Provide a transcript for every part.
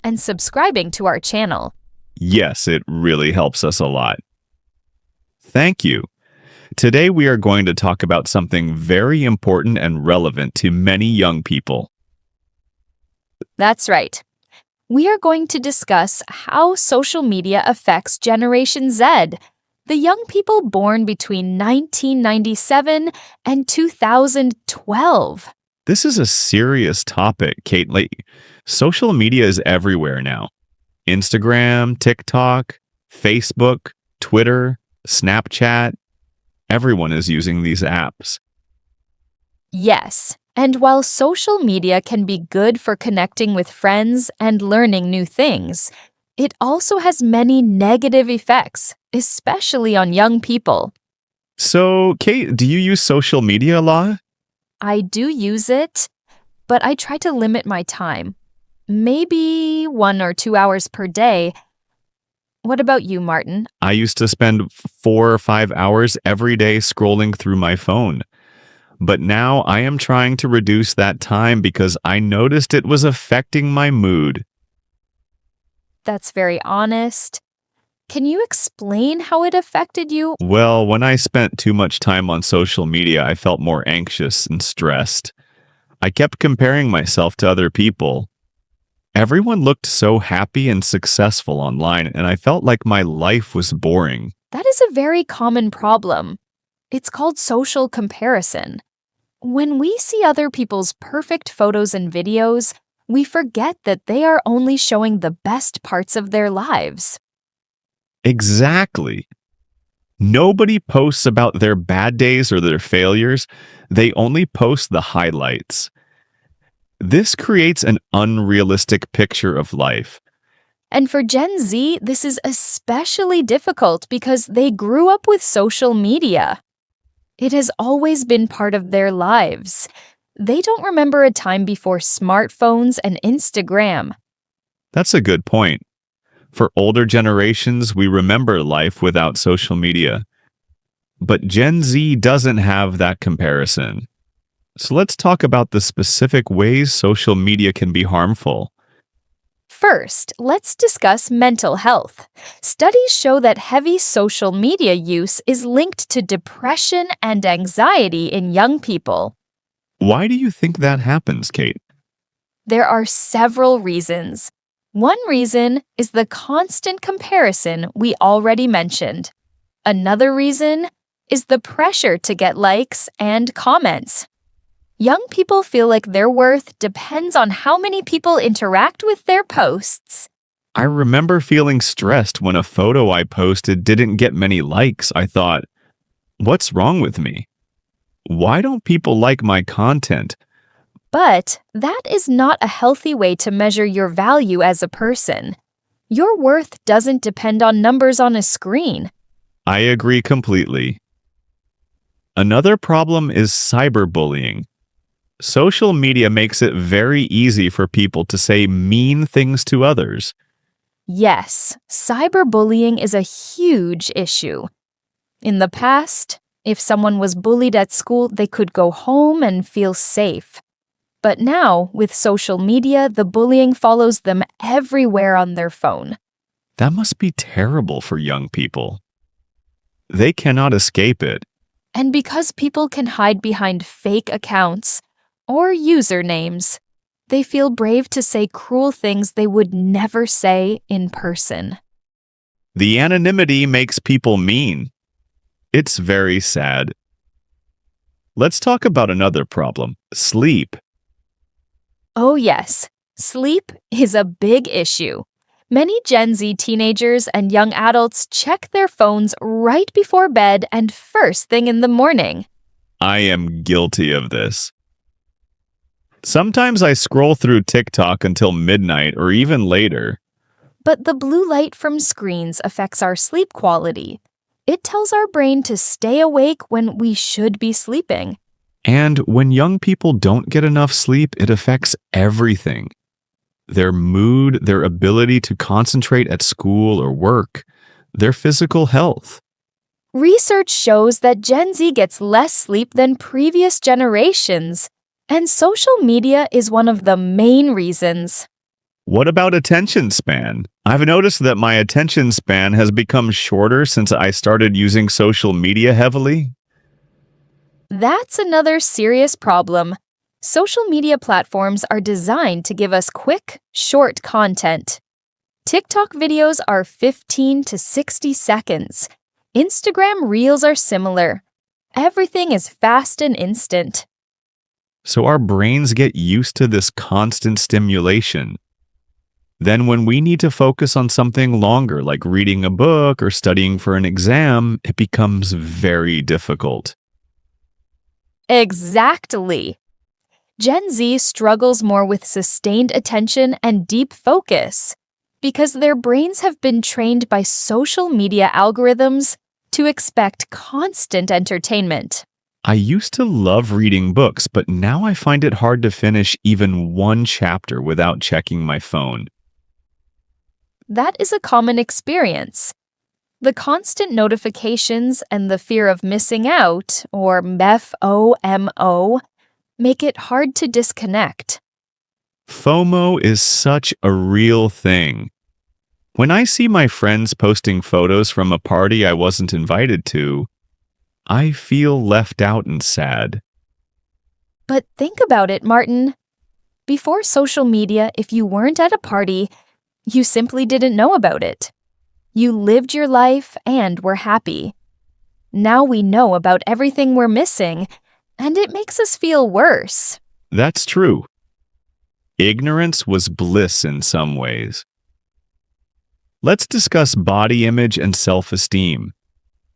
and subscribing to our channel. Yes, it really helps us a lot. Thank you. Today we are going to talk about something very important and relevant to many young people. That's right. We are going to discuss how social media affects Generation Z, the young people born between 1997 and 2012. This is a serious topic, Kate. Social media is everywhere now. Instagram, TikTok, Facebook, Twitter, Snapchat. Everyone is using these apps. Yes, and while social media can be good for connecting with friends and learning new things, it also has many negative effects, especially on young people. So, Kate, do you use social media a lot? I do use it, but I try to limit my time. Maybe 1 or 2 hours per day. What about you, Martin? I used to spend 4 or 5 hours every day scrolling through my phone. But now I am trying to reduce that time because I noticed it was affecting my mood. That's very honest. Can you explain how it affected you? Well, when I spent too much time on social media, I felt more anxious and stressed. I kept comparing myself to other people. Everyone looked so happy and successful online, and I felt like my life was boring. That is a very common problem. It's called social comparison. When we see other people's perfect photos and videos, we forget that they are only showing the best parts of their lives. Exactly. Nobody posts about their bad days or their failures. They only post the highlights. This creates an unrealistic picture of life. And for Gen Z, this is especially difficult because they grew up with social media. It has always been part of their lives. They don't remember a time before smartphones and Instagram. That's a good point. For older generations, we remember life without social media. But Gen Z doesn't have that comparison. So let's talk about the specific ways social media can be harmful. First, let's discuss mental health. Studies show that heavy social media use is linked to depression and anxiety in young people. Why do you think that happens, Kate? There are several reasons. One reason is the constant comparison we already mentioned. Another reason is the pressure to get likes and comments. Young people feel like their worth depends on how many people interact with their posts. I remember feeling stressed when a photo I posted didn't get many likes. I thought, what's wrong with me? Why don't people like my content? But that is not a healthy way to measure your value as a person. Your worth doesn't depend on numbers on a screen. I agree completely. Another problem is cyberbullying. Social media makes it very easy for people to say mean things to others. Yes, cyberbullying is a huge issue. In the past, if someone was bullied at school, they could go home and feel safe. But now, with social media, the bullying follows them everywhere on their phone. That must be terrible for young people. They cannot escape it. And because people can hide behind fake accounts or usernames, they feel brave to say cruel things they would never say in person. The anonymity makes people mean. It's very sad. Let's talk about another problem, sleep. Oh yes, sleep is a big issue. Many Gen Z teenagers and young adults check their phones right before bed and first thing in the morning. I am guilty of this. Sometimes I scroll through TikTok until midnight or even later. But the blue light from screens affects our sleep quality. It tells our brain to stay awake when we should be sleeping. And when young people don't get enough sleep, it affects everything. Their mood, their ability to concentrate at school or work, their physical health. Research shows that Gen Z gets less sleep than previous generations, and social media is one of the main reasons. What about attention span? I've noticed that my attention span has become shorter since I started using social media heavily. That's another serious problem. Social media platforms are designed to give us quick, short content. TikTok videos are 15 to 60 seconds. Instagram Reels are similar. Everything is fast and instant. So our brains get used to this constant stimulation. Then, when we need to focus on something longer, like reading a book or studying for an exam, it becomes very difficult. Exactly. Gen Z struggles more with sustained attention and deep focus because their brains have been trained by social media algorithms to expect constant entertainment. I used to love reading books, but now I find it hard to finish even one chapter without checking my phone. That is a common experience. The constant notifications and the fear of missing out, or FOMO, make it hard to disconnect. FOMO is such a real thing. When I see my friends posting photos from a party I wasn't invited to, I feel left out and sad. But think about it, Martin. Before social media, if you weren't at a party, you simply didn't know about it. You lived your life and were happy. Now we know about everything we're missing, and it makes us feel worse. That's true. Ignorance was bliss in some ways. Let's discuss body image and self-esteem.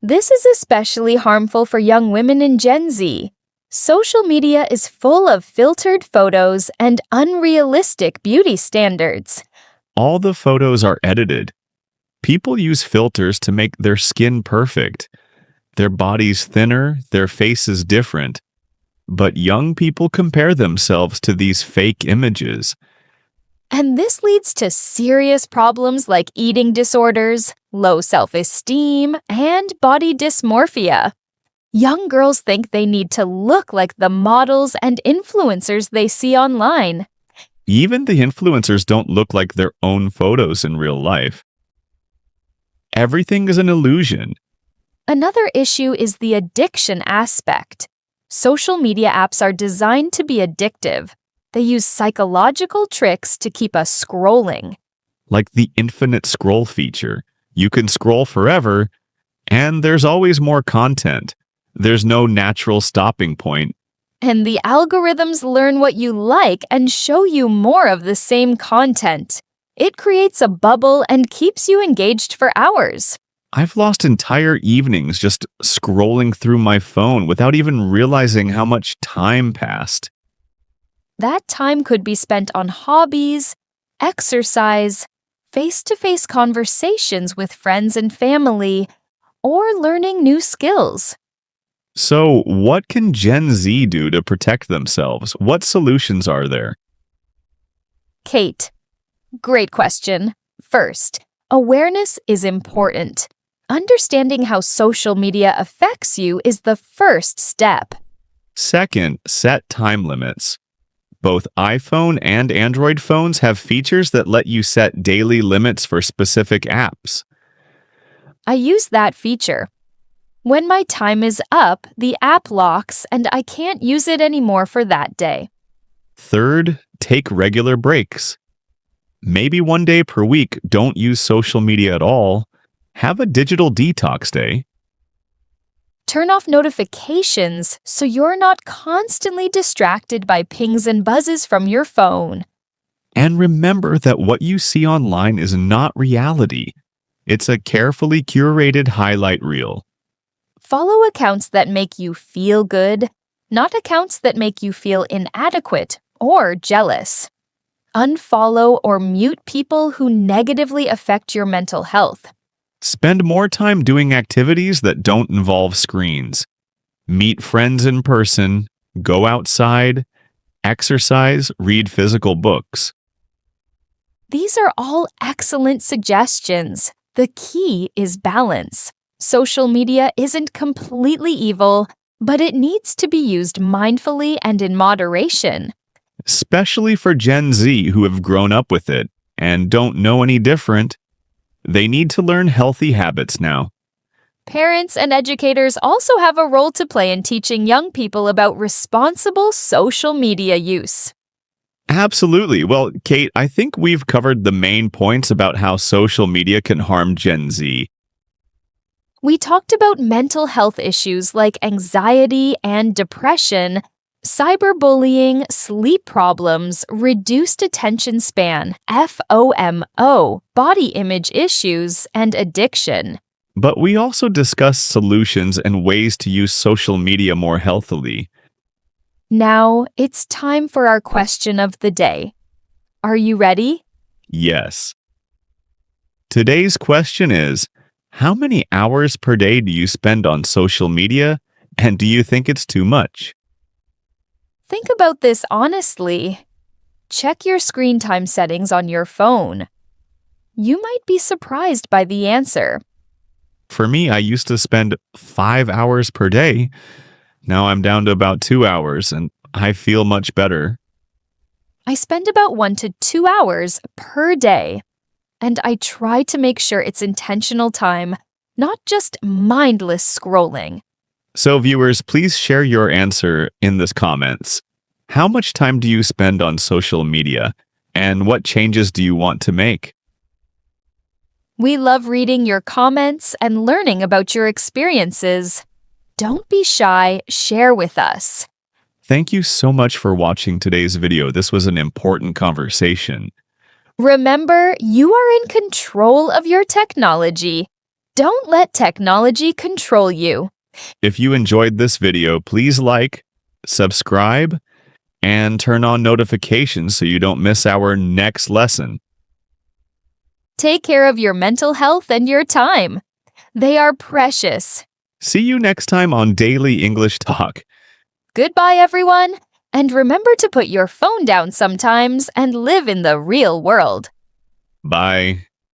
This is especially harmful for young women in Gen Z. Social media is full of filtered photos and unrealistic beauty standards. All the photos are edited. People use filters to make their skin perfect. Their bodies thinner, their faces different. But young people compare themselves to these fake images. And this leads to serious problems like eating disorders, low self-esteem, and body dysmorphia. Young girls think they need to look like the models and influencers they see online. Even the influencers don't look like their own photos in real life. Everything is an illusion. Another issue is the addiction aspect. Social media apps are designed to be addictive. They use psychological tricks to keep us scrolling. Like the infinite scroll feature. You can scroll forever, and there's always more content. There's no natural stopping point. And the algorithms learn what you like and show you more of the same content. It creates a bubble and keeps you engaged for hours. I've lost entire evenings just scrolling through my phone without even realizing how much time passed. That time could be spent on hobbies, exercise, face-to-face conversations with friends and family, or learning new skills. So, what can Gen Z do to protect themselves? What solutions are there? Kate, great question. First, awareness is important. Understanding how social media affects you is the first step. Second, set time limits. Both iPhone and Android phones have features that let you set daily limits for specific apps. I use that feature. When my time is up, the app locks and I can't use it anymore for that day. Third, take regular breaks. Maybe one day per week, don't use social media at all. Have a digital detox day. Turn off notifications so you're not constantly distracted by pings and buzzes from your phone. And remember that what you see online is not reality. It's a carefully curated highlight reel. Follow accounts that make you feel good, not accounts that make you feel inadequate or jealous. Unfollow or mute people who negatively affect your mental health. Spend more time doing activities that don't involve screens. Meet friends in person, go outside, exercise, read physical books. These are all excellent suggestions. The key is balance. Social media isn't completely evil, but it needs to be used mindfully and in moderation. Especially for Gen Z who have grown up with it. and don't know any different. They need to learn healthy habits now. Parents and educators also have a role to play in teaching young people about responsible social media use. Absolutely. Well, Kate, I think we've covered the main points about how social media can harm Gen Z. We talked about mental health issues like anxiety and depression, cyberbullying, sleep problems, reduced attention span, FOMO, body image issues, and addiction. But we also discussed solutions and ways to use social media more healthily. Now, it's time for our question of the day. Are you ready? Yes. Today's question is, how many hours per day do you spend on social media, and do you think it's too much? Think about this honestly. Check your screen time settings on your phone. You might be surprised by the answer. For me, I used to spend 5 hours per day. Now I'm down to about 2 hours, and I feel much better. I spend about 1 to 2 hours per day, and I try to make sure it's intentional time, not just mindless scrolling. So, viewers, please share your answer in the comments. How much time do you spend on social media, and what changes do you want to make? We love reading your comments and learning about your experiences. Don't be shy, share with us. Thank you so much for watching today's video. This was an important conversation. Remember, you are in control of your technology. Don't let technology control you. If you enjoyed this video, please like, subscribe, and turn on notifications so you don't miss our next lesson. Take care of your mental health and your time. They are precious. See you next time on Daily English Talk. Goodbye, everyone. And remember to put your phone down sometimes and live in the real world. Bye.